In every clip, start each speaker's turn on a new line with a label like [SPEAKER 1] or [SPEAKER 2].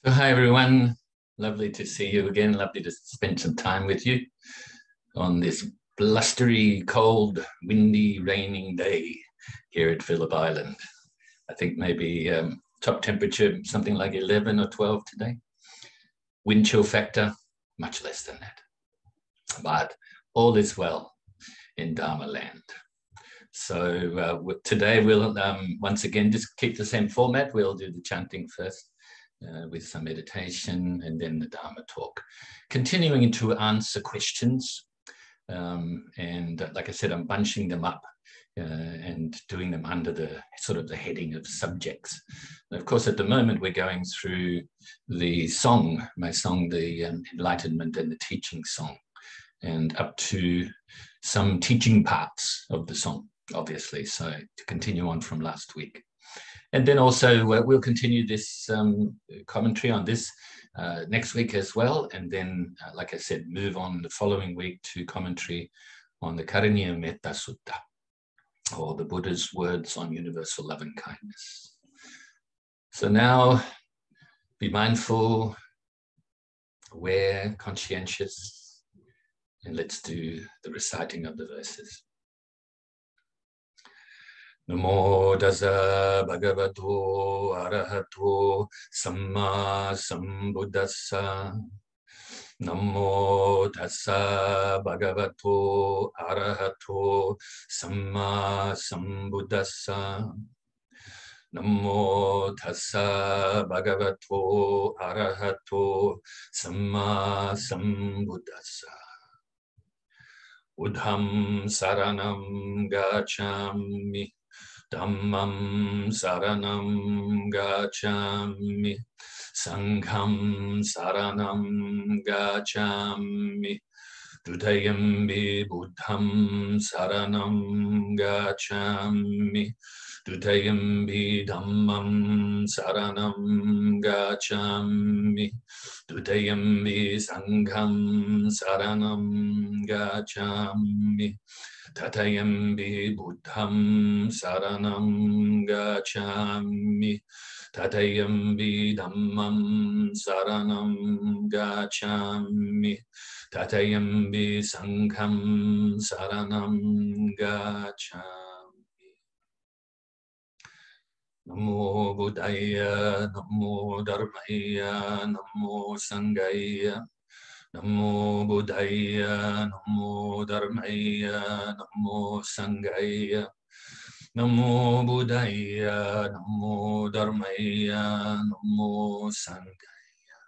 [SPEAKER 1] So hi everyone, lovely to see you again, lovely to spend some time with you on this blustery, cold, windy, raining day here at Phillip Island. I think maybe top temperature, something like 11 or 12 today. Wind chill factor, much less than that. But all is well in Dharma land. So today we'll once again just keep the same format. We'll do the chanting first. With some meditation and then the Dharma talk. Continuing to answer questions. And like I said, I'm bunching them up and doing them under the sort of the heading of subjects. And of course, at the moment, we're going through the song, my song, the Enlightenment and the teaching song, and up to some teaching parts of the song, obviously. So to continue on from last week. And then also we'll continue this commentary on this next week as well. And then, like I said, move on the following week to commentary on the Karaniya Metta Sutta, or the Buddha's words on universal love and kindness. So now be mindful, aware, conscientious, and let's do the reciting of the verses. Namo Tassa Bhagavato ArahatoSammaSambuddhassa. Namo Tassa Bhagavato ArahatoSammaSambuddhassa. Namo Tassa Bhagavato ArahatoSammaSambuddhassa. Buddham saranam gacchami. Dhammam saranam gacchami, Sangham saranam gacchami, Dutiyampi Buddham saranam gacchami, Dutiyampi Dhammam saranam gacchami, Dutiyampi Sangham saranam gacchami, Tatayampi Buddham saranam gacchami, Tatayampi Dhammam saranam gacchami, Tatayampi Sangham saranam gacchami. Namo Buddhaya, Namo Dharmaya, Namo Sanghaya. Namo Buddhaya, Namo Dharmaya, Namo Sanghaya. Namo Buddhaya, Namo Dharmaya, Namo Sanghaya.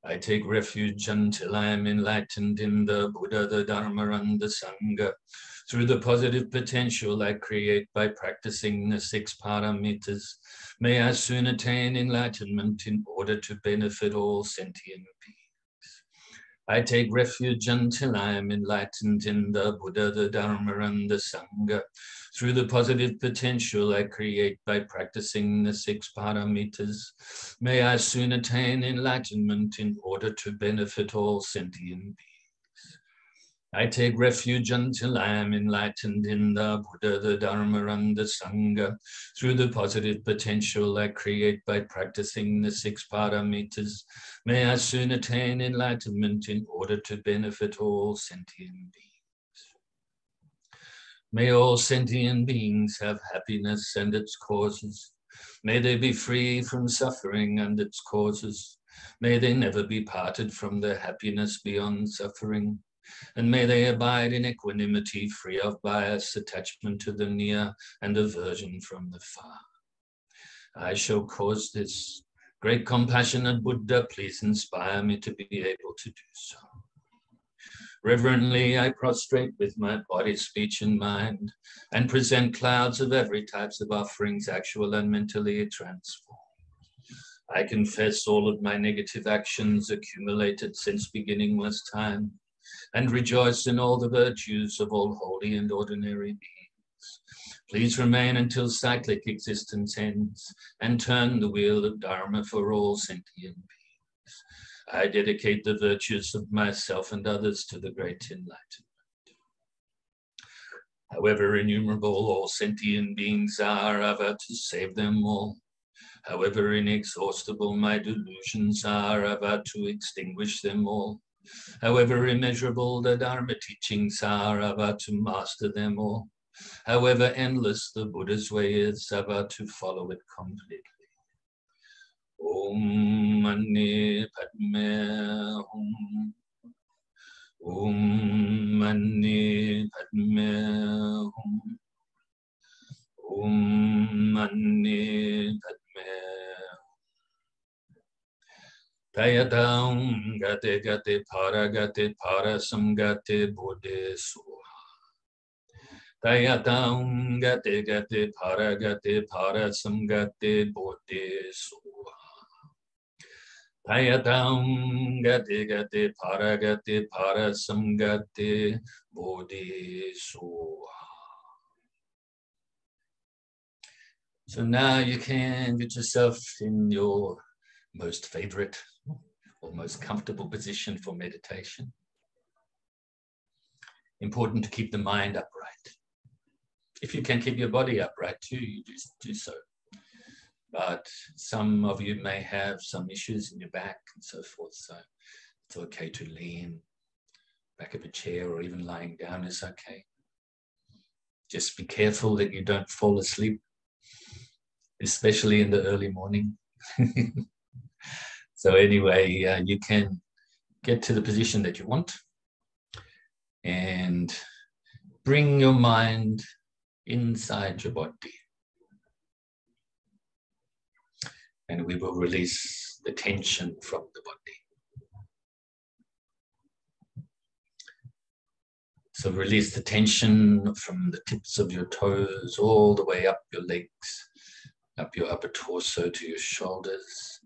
[SPEAKER 1] I take refuge until I am enlightened in the Buddha, the Dharma, and the Sangha. Through the positive potential I create by practicing the 6 paramitas, may I soon attain enlightenment in order to benefit all sentient beings. I take refuge until I am enlightened in the Buddha, the Dharma, and the Sangha. Through the positive potential I create by practicing the 6 paramitas, may I soon attain enlightenment in order to benefit all sentient beings. I take refuge until I am enlightened in the Buddha, the Dharma, and the Sangha. Through the positive potential I create by practicing the 6 paramitas, may I soon attain enlightenment in order to benefit all sentient beings. May all sentient beings have happiness and its causes. May they be free from suffering and its causes. May they never be parted from their happiness beyond suffering. And may they abide in equanimity, free of bias, attachment to the near, and aversion from the far. I shall cause this. Great compassionate Buddha, please inspire me to be able to do so. Reverently, I prostrate with my body, speech, and mind, and present clouds of every types of offerings, actual and mentally transformed. I confess all of my negative actions accumulated since beginningless time, and rejoice in all the virtues of all holy and ordinary beings. Please remain until cyclic existence ends, and turn the wheel of Dharma for all sentient beings. I dedicate the virtues of myself and others to the great enlightenment. However innumerable all sentient beings are, ever to save them all. However inexhaustible my delusions are, about to extinguish them all. However immeasurable the Dharma teachings are, about to master them all. However endless the Buddha's way is, about to follow it completely. Om Mani Padme Hum. Om Mani Padme Hum. Om Mani Padme. Tayatam gate gate para samgate bodhe suha. Tayatam gate gate para samgate bodhe suha. Tayatam gate gate para samgate bodhi suha. So now you can get yourself in your most favorite or most comfortable position for meditation. Important to keep the mind upright. If you can keep your body upright too, you just do so. But some of you may have some issues in your back and so forth, so it's okay to lean back of a chair, or even lying down is okay. Just be careful that you don't fall asleep, especially in the early morning. So anyway, you can get to the position that you want and bring your mind inside your body. And we will release the tension from the body. So release the tension from the tips of your toes all the way up your legs, up your upper torso to your shoulders,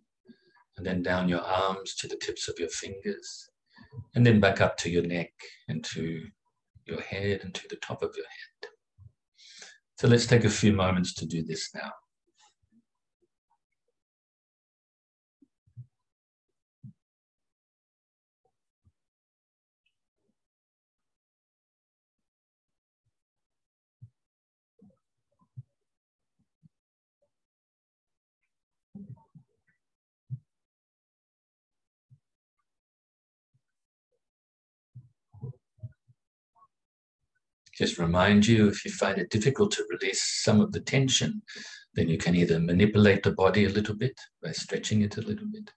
[SPEAKER 1] and then down your arms to the tips of your fingers, and then back up to your neck and to your head and to the top of your head. So let's take a few moments to do this now. Just remind you, if you find it difficult to release some of the tension, then you can either manipulate the body a little bit by stretching it a little bit,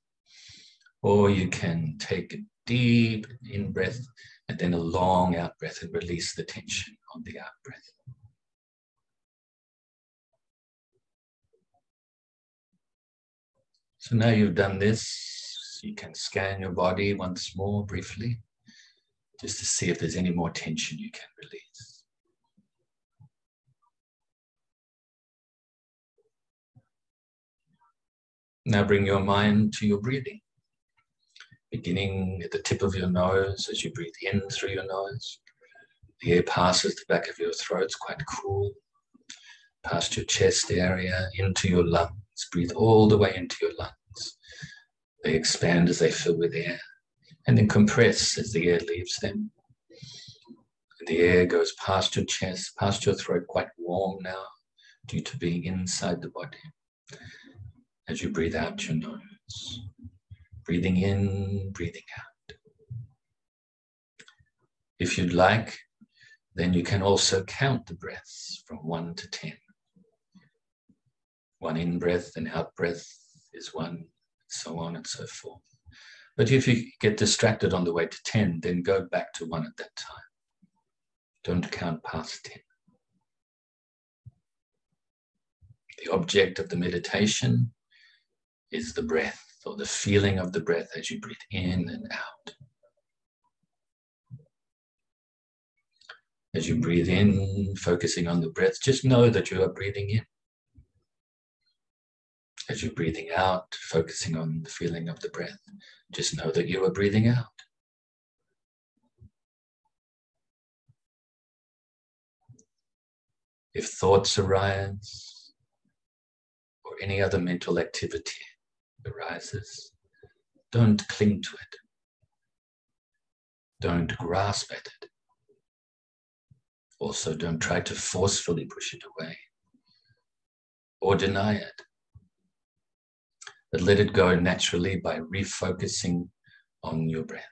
[SPEAKER 1] or you can take a deep in-breath and then a long out-breath and release the tension on the out-breath. So now you've done this, you can scan your body once more briefly, just to see if there's any more tension you can release. Now bring your mind to your breathing, beginning at the tip of your nose as you breathe in through your nose. The air passes the back of your throat, it's quite cool, past your chest area, into your lungs. Breathe all the way into your lungs. They expand as they fill with air, and then compress as the air leaves them. The air goes past your chest, past your throat, quite warm now due to being inside the body. As you breathe out your nose, breathing in, breathing out. If you'd like, then you can also count the breaths from 1 to 10. 1 in-breath and out-breath is 1, so on and so forth. But if you get distracted on the way to 10, then go back to 1 at that time. Don't count past 10. The object of the meditation is the breath, or the feeling of the breath as you breathe in and out. As you breathe in, focusing on the breath, just know that you are breathing in. As you're breathing out, focusing on the feeling of the breath, just know that you are breathing out. If thoughts arise, or any other mental activity arises, don't cling to it. Don't grasp at it. Also, don't try to forcefully push it away or deny it. but let it go naturally by refocusing on your breath.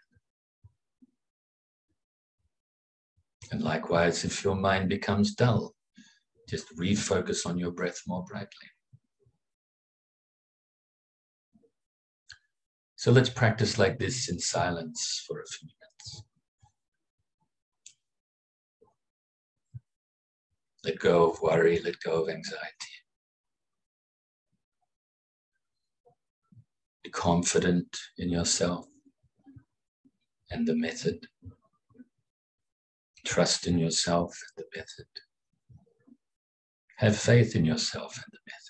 [SPEAKER 1] And likewise, if your mind becomes dull, just refocus on your breath more brightly. So let's practice like this in silence for a few minutes. Let go of worry, let go of anxiety. Be confident in yourself and the method. Trust in yourself and the method. Have faith in yourself and the method.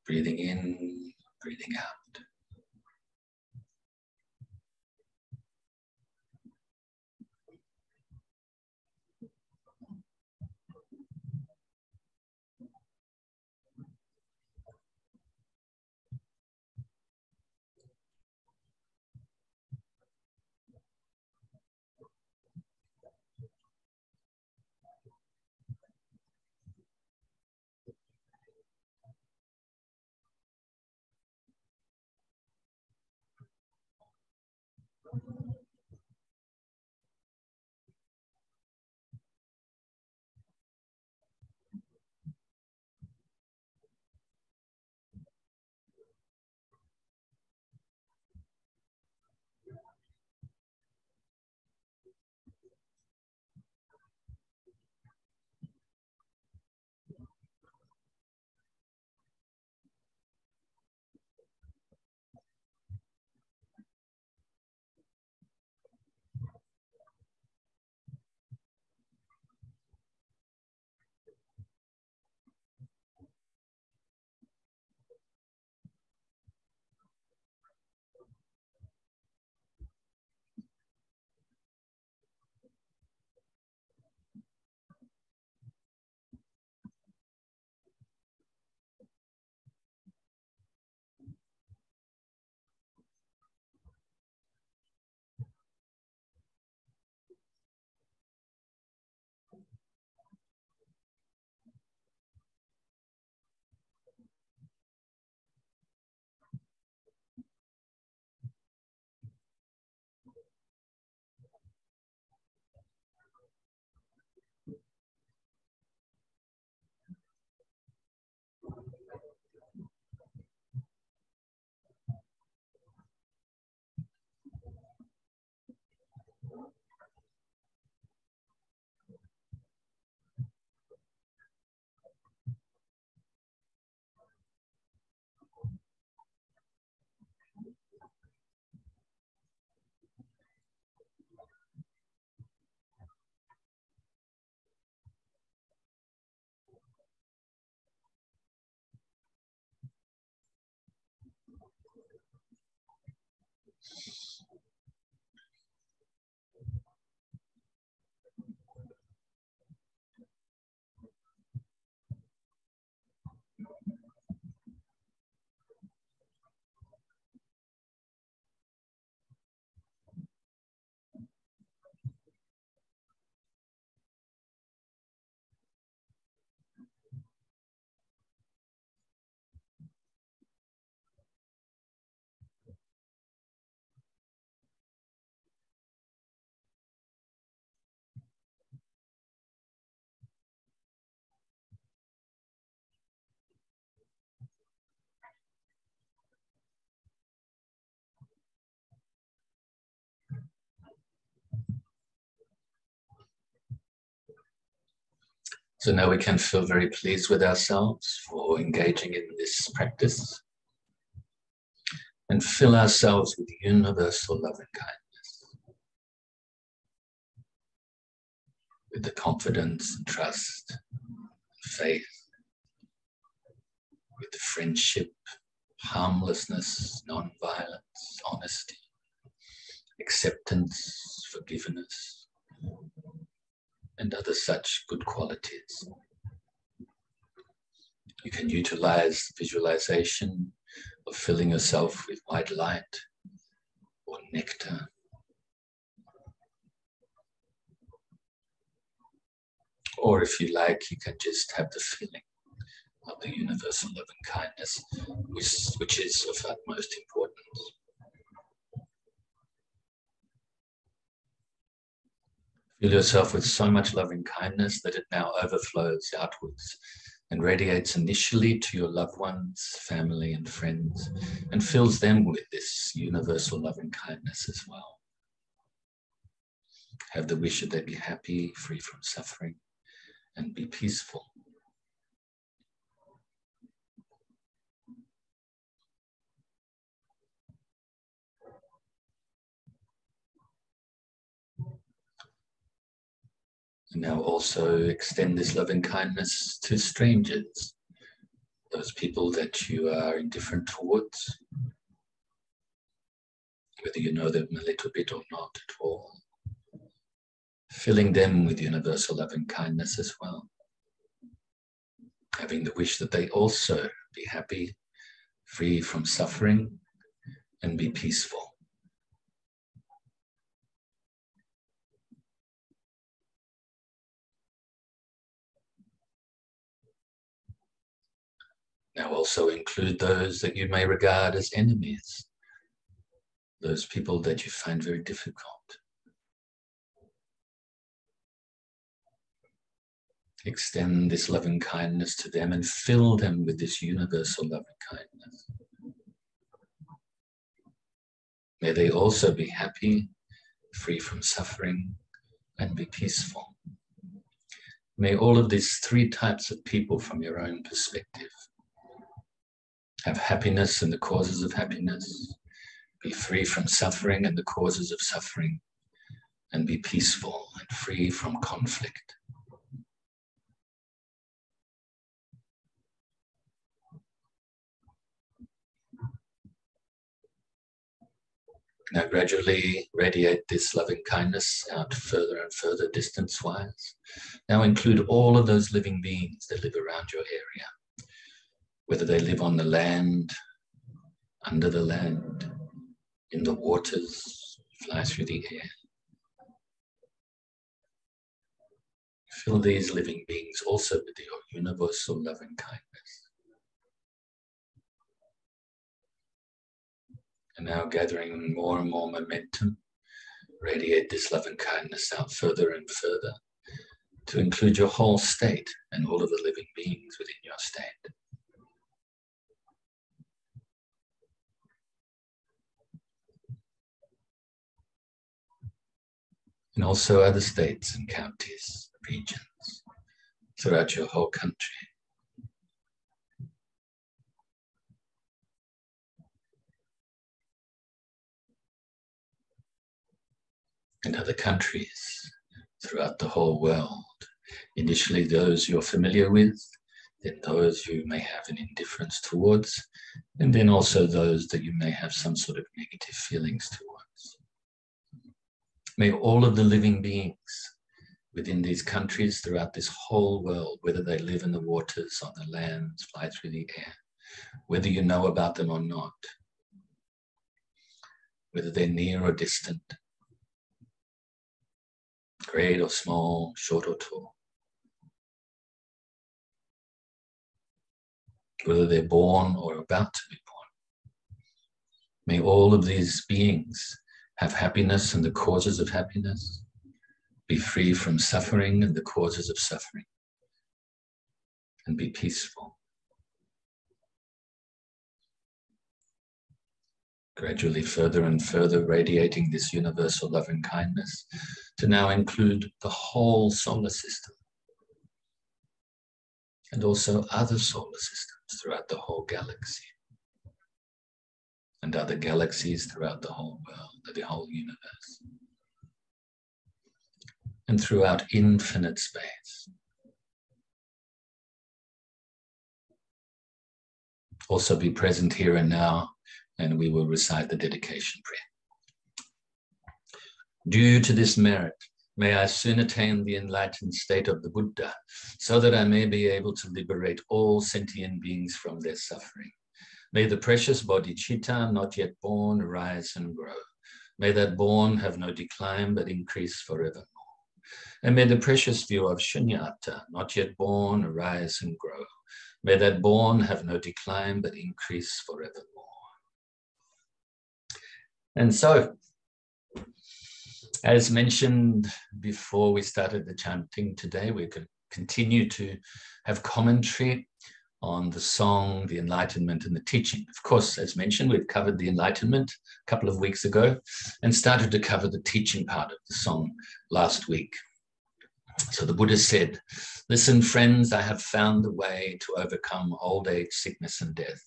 [SPEAKER 1] Breathing in, breathing out. So now we can feel very pleased with ourselves for engaging in this practice and fill ourselves with universal love and kindness, with the confidence and trust, faith, with the friendship, harmlessness, non-violence, honesty, acceptance, forgiveness, and other such good qualities. You can utilize visualization of filling yourself with white light or nectar. Or if you like, you can just have the feeling of the universal love and kindness, which is of utmost importance. Fill yourself with so much loving kindness that it now overflows outwards and radiates initially to your loved ones, family, and friends, and fills them with this universal loving kindness as well. Have the wish that they be happy, free from suffering, and be peaceful. And now also extend this loving kindness to strangers, those people that you are indifferent towards, whether you know them a little bit or not at all. Filling them with universal loving kindness as well. Having the wish that they also be happy, free from suffering, and be peaceful. Now also include those that you may regard as enemies, those people that you find very difficult. Extend this loving kindness to them and fill them with this universal loving kindness. May they also be happy, free from suffering, and be peaceful. May all of these three types of people from your own perspective have happiness and the causes of happiness, be free from suffering and the causes of suffering, and be peaceful and free from conflict. Now gradually radiate this loving kindness out further and further distance-wise. Now include all of those living beings that live around your area, whether they live on the land, under the land, in the waters, fly through the air. Fill these living beings also with your universal loving kindness. And now gathering more and more momentum, radiate this loving kindness out further and further to include your whole state and all of the living beings within your state. And also other states and counties, regions throughout your whole country. And other countries throughout the whole world. Initially those you're familiar with, then those you may have an indifference towards, and then also those that you may have some sort of negative feelings towards. May all of the living beings within these countries throughout this whole world, whether they live in the waters, on the lands, fly through the air, whether you know about them or not, whether they're near or distant, great or small, short or tall, whether they're born or about to be born. May all of these beings have happiness and the causes of happiness, be free from suffering and the causes of suffering, and be peaceful. Gradually further and further radiating this universal love and kindness to now include the whole solar system and also other solar systems throughout the whole galaxy and other galaxies throughout the whole world, the whole universe, and throughout infinite space. Also be present here and now, and we will recite the dedication prayer. Due to this merit, may I soon attain the enlightened state of the Buddha, so that I may be able to liberate all sentient beings from their suffering. May the precious bodhicitta not yet born rise and grow. May that born have no decline but increase forevermore. And may the precious view of shunyata, not yet born, arise and grow. May that born have no decline, but increase forevermore. And so, as mentioned before we started the chanting today, we can continue to have commentary on the song, the Enlightenment, and the teaching. Of course, as mentioned, we've covered the Enlightenment a couple of weeks ago and started to cover the teaching part of the song last week. So the Buddha said, "Listen, friends, I have found the way to overcome old age, sickness, and death.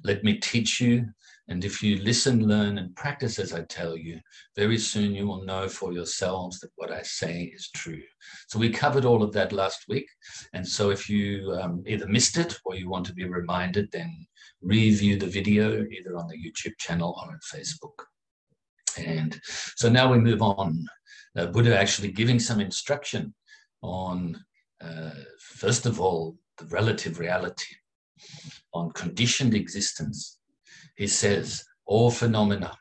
[SPEAKER 1] Let me teach you, and if you listen, learn, and practice as I tell you, very soon you will know for yourselves that what I say is true." So we covered all of that last week. And so if you either missed it or you want to be reminded, then review the video either on the YouTube channel or on Facebook. And so now we move on. Buddha actually giving some instruction on, first of all, the relative reality, on conditioned existence. He says, all phenomena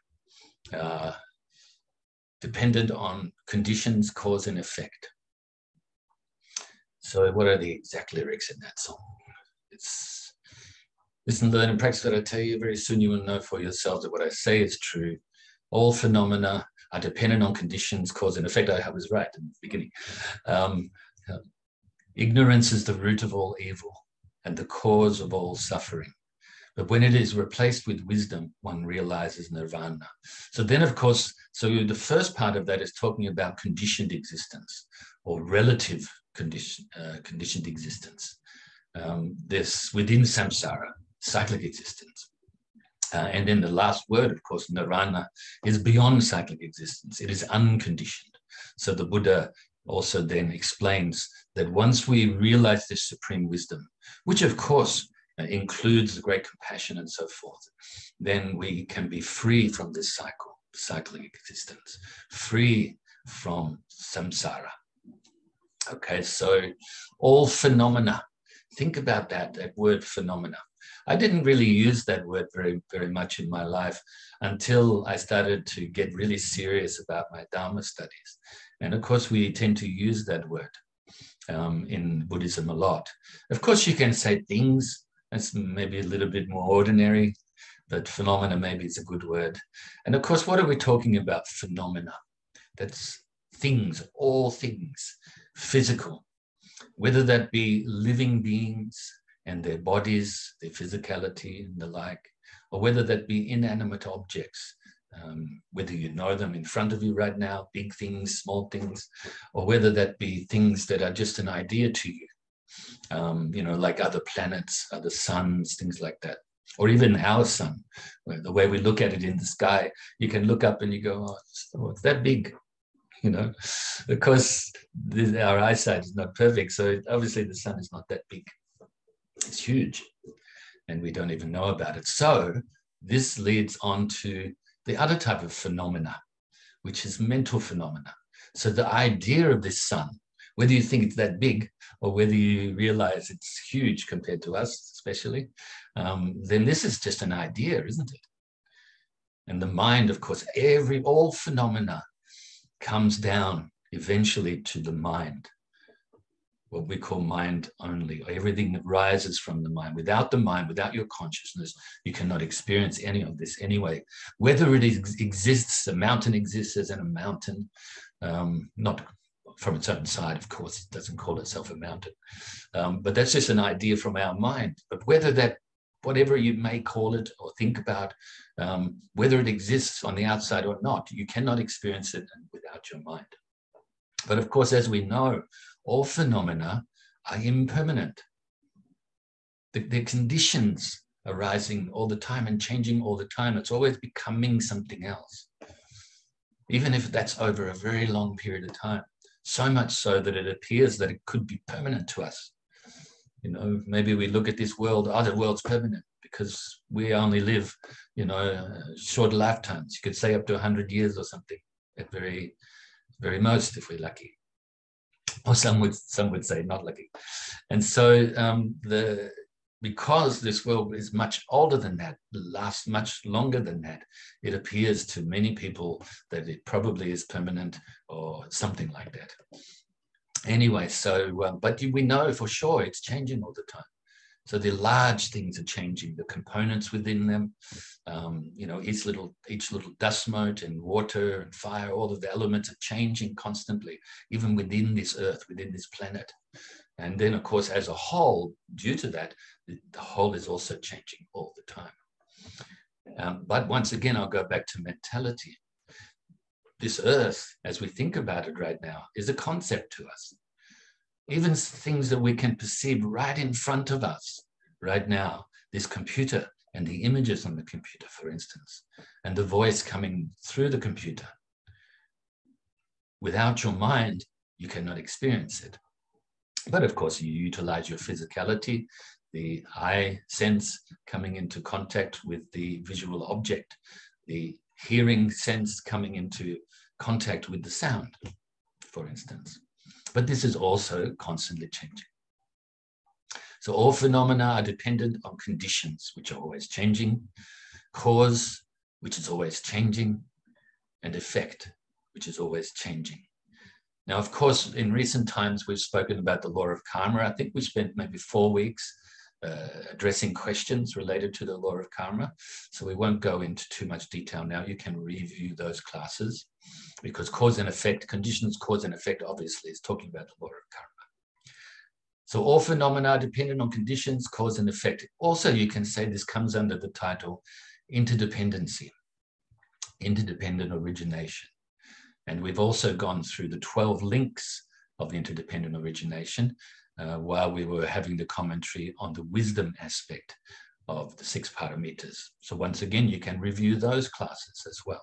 [SPEAKER 1] are dependent on conditions, cause and effect. So what are the exact lyrics in that song? It's, listen, learn, and practice what I tell you. Very soon you will know for yourselves that what I say is true. All phenomena are dependent on conditions, cause and effect. I was right in the beginning. Ignorance is the root of all evil and the cause of all suffering. But when it is replaced with wisdom, one realizes nirvana. So then, of course, so the first part of that is talking about conditioned existence or relative conditioned existence. This within samsara, cyclic existence. And then the last word, of course, nirvana, is beyond cyclic existence. It is unconditioned. So the Buddha also then explains that once we realize this supreme wisdom, which of course includes the great compassion and so forth, then we can be free from this cyclic existence, free from samsara. Okay, so all phenomena, think about that word phenomena. I didn't really use that word very, very much in my life until I started to get really serious about my Dharma studies. And of course, we tend to use that word in Buddhism a lot. Of course, you can say things, that's maybe a little bit more ordinary, but phenomena maybe is a good word. And of course, what are we talking about? Phenomena. That's things, all things, physical, whether that be living beings and their bodies, their physicality and the like, or whether that be inanimate objects, whether you know them in front of you right now, big things, small things, or whether that be things that are just an idea to you, you know, like other planets, other suns, things like that, or even our sun, where the way we look at it in the sky, you can look up and you go, oh, it's that big, you know, because our eyesight is not perfect. So obviously the sun is not that big. It's huge, and we don't even know about it. So this leads on to the other type of phenomena, which is mental phenomena. So the idea of this sun, whether you think it's that big or whether you realize it's huge compared to us, especially, then this is just an idea, isn't it? And the mind, of course, all phenomena comes down eventually to the mind, what we call mind only, everything that rises from the mind. Without the mind, without your consciousness, you cannot experience any of this anyway. Whether it exists, a mountain exists as in a mountain, not from its own side, of course, it doesn't call itself a mountain. But that's just an idea from our mind. But whether that, whatever you may call it or think about, whether it exists on the outside or not, you cannot experience it without your mind. But of course, as we know, all phenomena are impermanent. The conditions arising all the time and changing all the time. It's always becoming something else, even if that's over a very long period of time. So much so that it appears that it could be permanent to us. You know, maybe we look at this world, the world's permanent because we only live, you know, short lifetimes. You could say up to 100 years or something at very, very most, if we're lucky. Or some would say not lucky. And so because this world is much older than that, lasts much longer than that, it appears to many people that it probably is permanent or something like that. Anyway, so, but we know for sure it's changing all the time. So the large things are changing, the components within them, each little dust mote and water and fire, all of the elements are changing constantly, even within this earth, within this planet. And then, of course, as a whole, due to that, the whole is also changing all the time. But once again, I'll go back to mentality. This earth, as we think about it right now, is a concept to us. Even things that we can perceive right in front of us right now, this computer and the images on the computer, for instance, and the voice coming through the computer. Without your mind, you cannot experience it. But of course, you utilize your physicality, the eye sense coming into contact with the visual object, the hearing sense coming into contact with the sound, for instance. But this is also constantly changing. So all phenomena are dependent on conditions, which are always changing, cause, which is always changing, and effect, which is always changing. Now, of course, in recent times, we've spoken about the law of karma. I think we spent maybe 4 weeks addressing questions related to the law of karma. So we won't go into too much detail now. You can review those classes because cause and effect, conditions, cause and effect, obviously, is talking about the law of karma. So all phenomena are dependent on conditions, cause and effect. Also, you can say this comes under the title interdependency, interdependent origination. And we've also gone through the 12 links of interdependent origination while we were having the commentary on the wisdom aspect of the 6 paramitas. So once again, you can review those classes as well.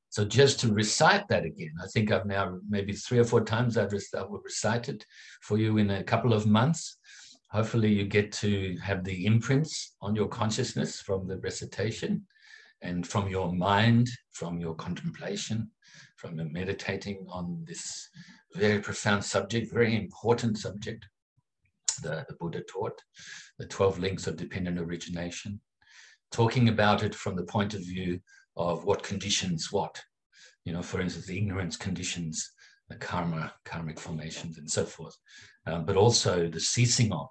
[SPEAKER 1] So just to recite that again, I think I've now maybe 3 or 4 times I've recited for you in a couple of months. Hopefully you get to have the imprints on your consciousness from the recitation and from your mind, from your contemplation, from the meditating on this very profound subject, very important subject, the Buddha taught, the 12 links of dependent origination, talking about it from the point of view of what conditions what. For instance, the ignorance conditions, the karmic formations and so forth. But also the ceasing of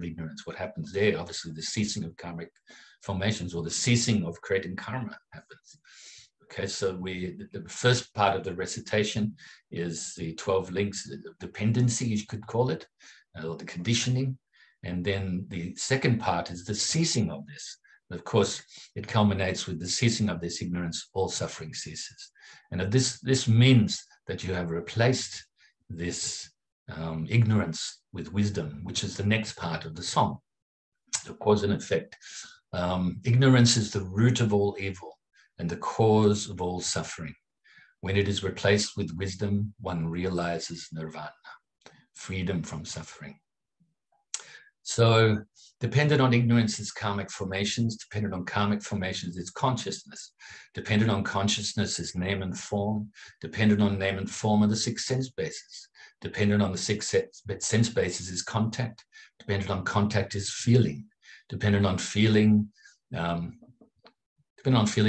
[SPEAKER 1] ignorance, what happens there, obviously the ceasing of karmic formations or the ceasing of creating karma happens. Okay, so the first part of the recitation is the 12 links of dependency, you could call it, or the conditioning. And then the second part is the ceasing of this. Of course, it culminates with the ceasing of this ignorance, all suffering ceases. And this means that you have replaced this ignorance with wisdom, which is the next part of the song, the cause and effect. Ignorance is the root of all evil and the cause of all suffering. When it is replaced with wisdom, one realizes nirvana, freedom from suffering. So dependent on ignorance is karmic formations, dependent on karmic formations is consciousness, dependent on consciousness is name and form, dependent on name and form are the 6 sense bases, dependent on the 6 sense bases is contact, dependent on contact is feeling, dependent on feeling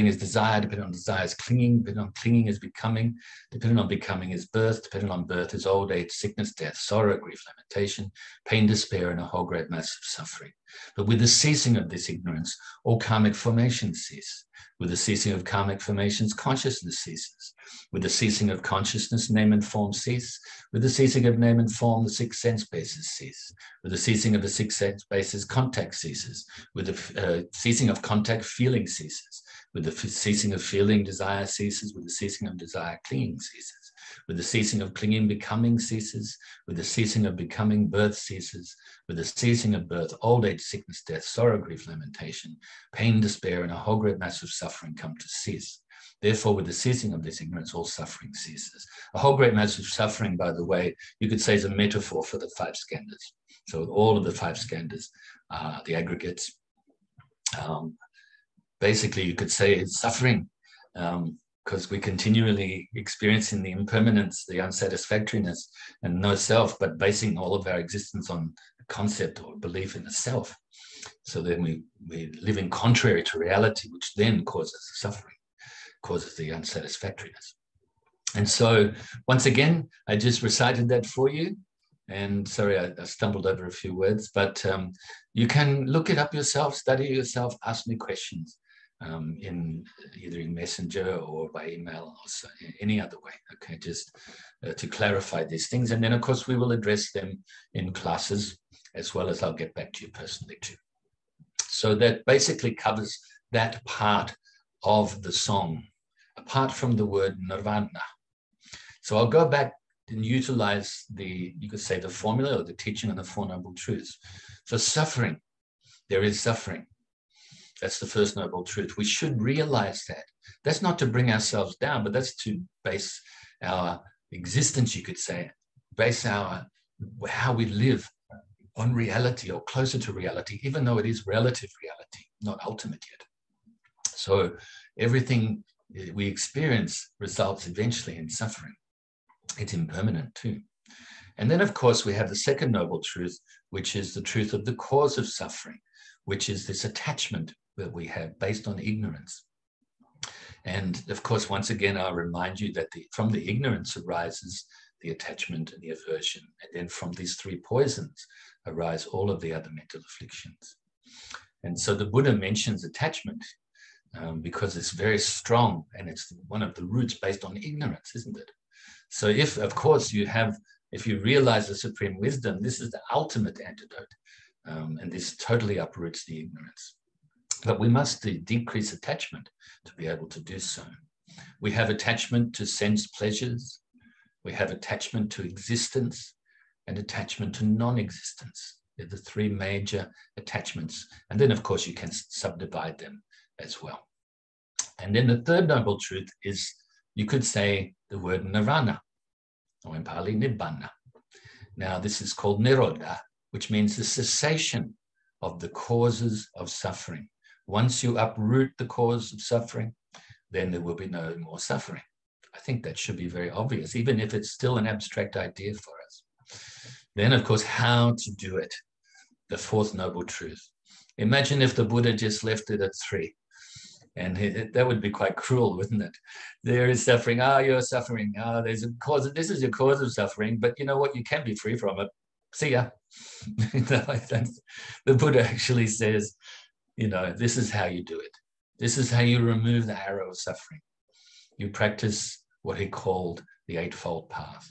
[SPEAKER 1] is desire, dependent on desire is clinging, dependent on clinging is becoming, dependent on becoming is birth, dependent on birth is old age, sickness, death, sorrow, grief, lamentation, pain, despair, and a whole great mass of suffering. But with the ceasing of this ignorance, all karmic formations cease. With the ceasing of karmic formations, consciousness ceases. With the ceasing of consciousness, name and form cease. With the ceasing of name and form, the 6 sense bases cease. With the ceasing of the 6 sense bases, contact ceases. With the ceasing of contact, feeling ceases. With the ceasing of feeling, desire ceases. With the ceasing of desire, clinging ceases. With the ceasing of clinging, becoming ceases. With the ceasing of becoming, birth ceases. With the ceasing of birth, old age, sickness, death, sorrow, grief, lamentation, pain, despair, and a whole great mass of suffering come to cease. Therefore, with the ceasing of this ignorance, all suffering ceases. A whole great mass of suffering, by the way, you could say is a metaphor for the 5 skandhas. So all of the 5 skandhas are the aggregates. Basically, you could say it's suffering because we're continually experiencing the impermanence, the unsatisfactoriness, and no self, but basing all of our existence on a concept or belief in a self. So then we live in contrary to reality, which then causes suffering, causes the unsatisfactoriness. And so once again, I just recited that for you. And sorry, I stumbled over a few words, but you can look it up yourself, study yourself, ask me questions in either in Messenger or by email or so, any other way. Okay, just to clarify these things. And then, of course, we will address them in classes, as well as I'll get back to you personally too. So that basically covers that part of the song, apart from the word nirvana. So I'll go back and utilize you could say the formula or the teaching on the Four Noble Truths. So suffering, there is suffering. That's the first noble truth. We should realize that. That's not to bring ourselves down, but that's to base our existence, you could say, base how we live on reality or closer to reality, even though it is relative reality, not ultimate yet. So everything we experience results eventually in suffering. It's impermanent too. And then, of course, we have the second noble truth, which is the truth of the cause of suffering, which is this attachment that we have based on ignorance. And of course, once again, I'll remind you that from the ignorance arises the attachment and the aversion. And then from these three poisons arise all of the other mental afflictions. And so the Buddha mentions attachment because it's very strong and it's one of the roots based on ignorance, isn't it? So if, of course, if you realize the supreme wisdom, this is the ultimate antidote. And this totally uproots the ignorance. But we must decrease attachment to be able to do so. We have attachment to sense pleasures. We have attachment to existence and attachment to non-existence. They're the three major attachments. And then, of course, you can subdivide them as well. And then the third noble truth is, you could say, the word nirvana, or in Pali, nibbana. Now, this is called nirodha, which means the cessation of the causes of suffering. Once you uproot the cause of suffering, then there will be no more suffering. I think that should be very obvious, even if it's still an abstract idea for us. Then, of course, how to do it. The fourth noble truth. Imagine if the Buddha just left it at 3. And that would be quite cruel, wouldn't it? There is suffering. You're suffering. There's a cause. This is your cause of suffering. But you know what? You can be free from it. See ya. The Buddha actually says, this is how you do it. This is how you remove the arrow of suffering. You practice what he called the Eightfold Path,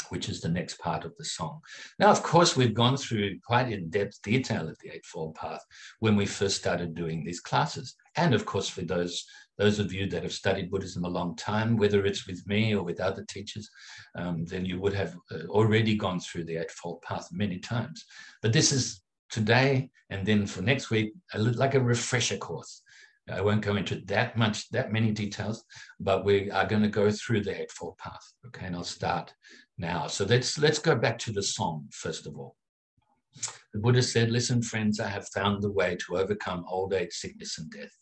[SPEAKER 1] which is the next part of the song. Now, of course, we've gone through quite in-depth detail of the Eightfold Path when we first started doing these classes. And of course, for those of you that have studied Buddhism a long time, whether it's with me or with other teachers, then you would have already gone through the Eightfold Path many times. But this is today, and then for next week, like a refresher course. I won't go into that many details, but we are going to go through the Eightfold Path. Okay, and I'll start now. So let's go back to the song first of all. The Buddha said, "Listen, friends, I have found the way to overcome old age, sickness, and death.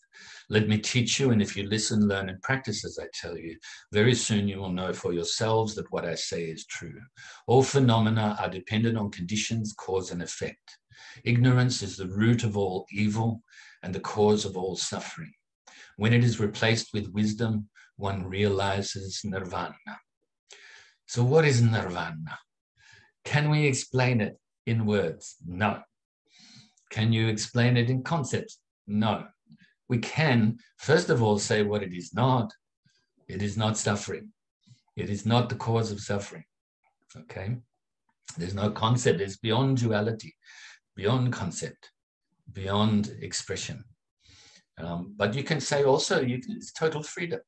[SPEAKER 1] Let me teach you, and if you listen, learn, and practice as I tell you, very soon you will know for yourselves that what I say is true. All phenomena are dependent on conditions, cause, and effect. Ignorance is the root of all evil and the cause of all suffering. When it is replaced with wisdom, one realizes nirvana." So what is nirvana? Can we explain it in words? No. Can you explain it in concepts? No. We can, first of all, say what it is not. It is not suffering. It is not the cause of suffering. Okay? There's no concept. It's beyond duality, beyond concept, beyond expression. But you can say also it's total freedom.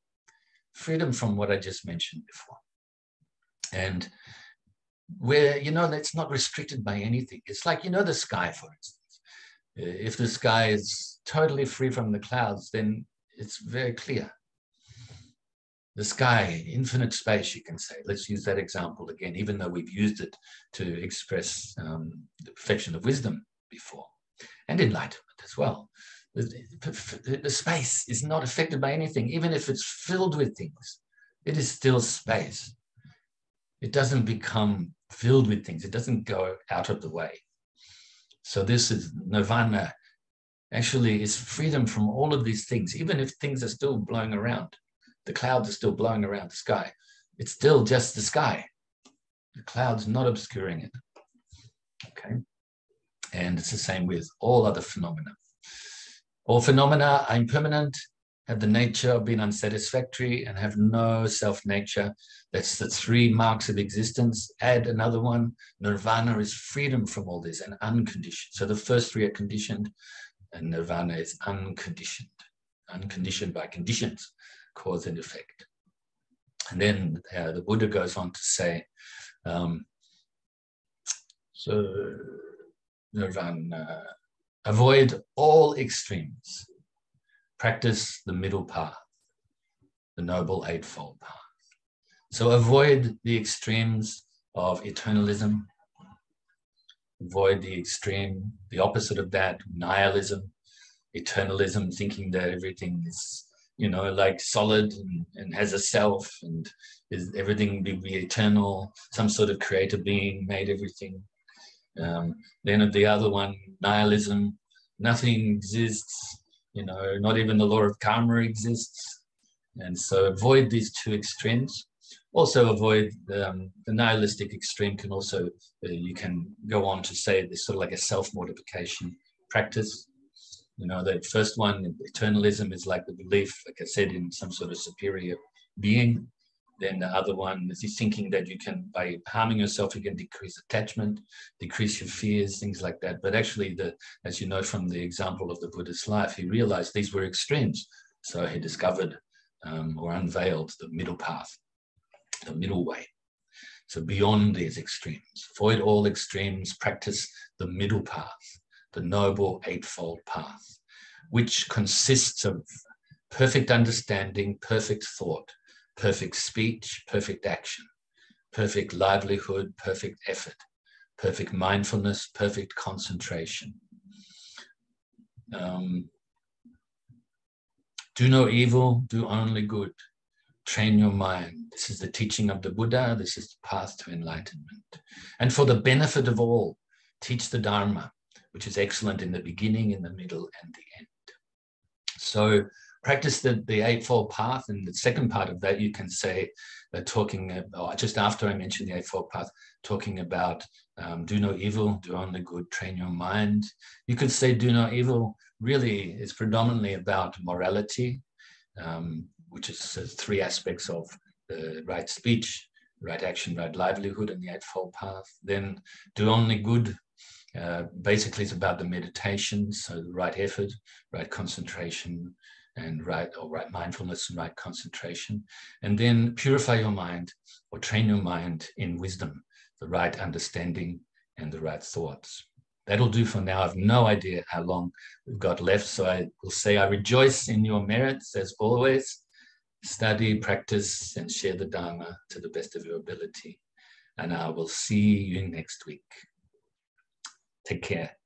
[SPEAKER 1] Freedom from what I just mentioned before. And where, it's not restricted by anything. It's like, the sky, for instance. If the sky is totally free from the clouds, then it's very clear. The sky, infinite space, you can say. Let's use that example again, even though we've used it to express the perfection of wisdom before, and enlightenment as well. The space is not affected by anything, even if it's filled with things. It is still space. It doesn't become filled with things. It doesn't go out of the way. So this is nirvana, actually is freedom from all of these things, even if things are still blowing around. The clouds are still blowing around the sky. It's still just the sky. The cloud's not obscuring it. Okay? And it's the same with all other phenomena. All phenomena are impermanent, have the nature of being unsatisfactory, and have no self-nature. That's the three marks of existence. Add another one. Nirvana is freedom from all this and unconditioned. So the first three are conditioned, and nirvana is unconditioned. Unconditioned by conditions, cause and effect. And then the Buddha goes on to say, so nirvana, avoid all extremes. Practice the middle path, the Noble Eightfold Path. So avoid the extremes of eternalism. Avoid the extreme, the opposite of that, nihilism, eternalism, thinking that everything is, like solid and has a self and is everything be eternal, some sort of creator being made everything. Then the other one, nihilism, nothing exists. Not even the law of karma exists. And so avoid these two extremes. Also avoid the nihilistic extreme can also, you can go on to say there's sort of like a self-mortification practice. The first one, eternalism, is like the belief, like I said, in some sort of superior being. Then the other one is he's thinking that you can, by harming yourself, you can decrease attachment, decrease your fears, things like that. But actually, as you know from the example of the Buddha's life, he realized these were extremes. So he discovered or unveiled the middle path, the middle way. So beyond these extremes, avoid all extremes, practice the middle path, the Noble Eightfold Path, which consists of perfect understanding, perfect thought, perfect speech, perfect action, perfect livelihood, perfect effort, perfect mindfulness, perfect concentration. Do no evil, do only good. Train your mind. This is the teaching of the Buddha. This is the path to enlightenment. And for the benefit of all, teach the Dharma, which is excellent in the beginning, in the middle, and the end. So practice the Eightfold Path, and the second part of that you can say, just after I mentioned the Eightfold Path, talking about do no evil, do only good, train your mind. You could say do no evil really is predominantly about morality, which is three aspects of the right speech, right action, right livelihood, and the Eightfold Path. Then do only good. Basically, it's about the meditation, so the right effort, right concentration, and right mindfulness and right concentration. And then purify your mind or train your mind in wisdom, the right understanding and the right thoughts. That'll do for now. I have no idea how long we've got left, so I will say I rejoice in your merits as always. Study, practice, and share the Dharma to the best of your ability. And I will see you next week. Take care.